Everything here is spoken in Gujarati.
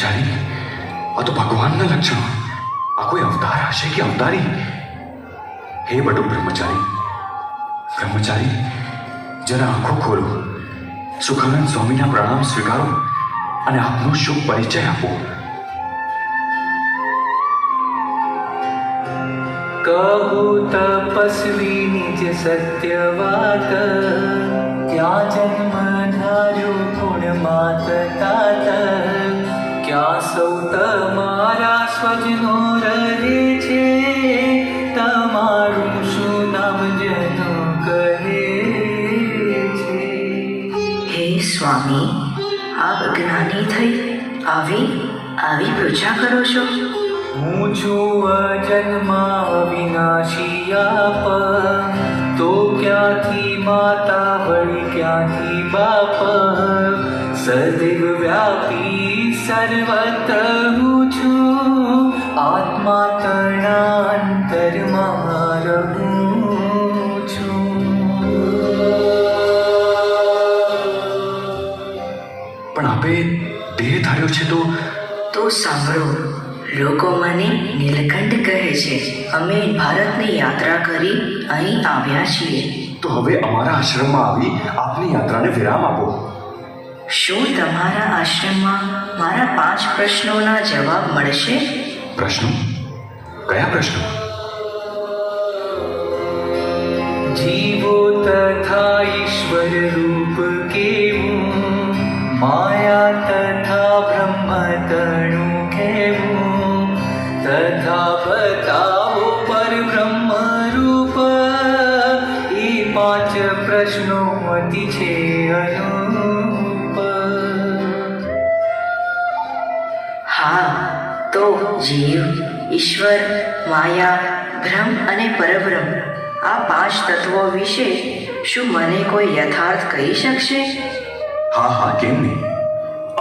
બ્રહ્મચારી, આ તો ભગવાનના લક્ષણો. આ કોઈ અવતાર હશે કે અવતારી? હે બટુ બ્રહ્મચારી, બ્રહ્મચારી, જરા આંખો ખોલો. સુખાનંદ સ્વામીના પ્રણામ સ્વીકારો અને આપનો શુભ પરિચય આપો. કહું તપસ્વી નિજ સત્ય વાત, ક્યાં જન્મ ધાર્યો ગુણમાત તાત, ક્યાં સૌ તમારા સ્વજનો રહે છે, તમારું શું નામ જનો કહે છે. હે સ્વામી, આપ જ્ઞાની થઈ આવી પૂજા કરો છો? હું છું અજન્મા અવિનાશી આપ, તો ક્યાંથી માતા વળી ક્યાંથી બાપ, સદૈવ વ્યાપી સર્વત્ર હું છું, આત્મા તણાંતરમાં રહું છું. પણ આપે દેહ ધાર્યો છે તો સાંભળો. લોકો મને નીલકંઠ કહે છે. અમે ભારતની યાત્રા કરી અહીં આવ્યા છીએ. તો હવે અમારા આશ્રમમાં આવી આપની યાત્રાને વિરામ આપો. શું તમારા આશ્રમમાં મારા 5 પ્રશ્નોના જવાબ મળશે? પ્રશ્નો? કયા પ્રશ્નો? જીવો તથા ઈશ્વર રૂપ કેવું, માયા તથા બ્રહ્મ તણું કેવું, તથા બતાવો પરબ્રહ્મ રૂપ, એ 5 પ્રશ્નો અતિ છે અનુપ. હા, તો જીવ, ઈશ્વર, માયા, બ્રહ્મ અને પરબ્રહ્મ, આ 5 તત્વો વિશે શું મને કોઈ યથાર્થ કહી શકશે? હા હા, કેમ નહીં.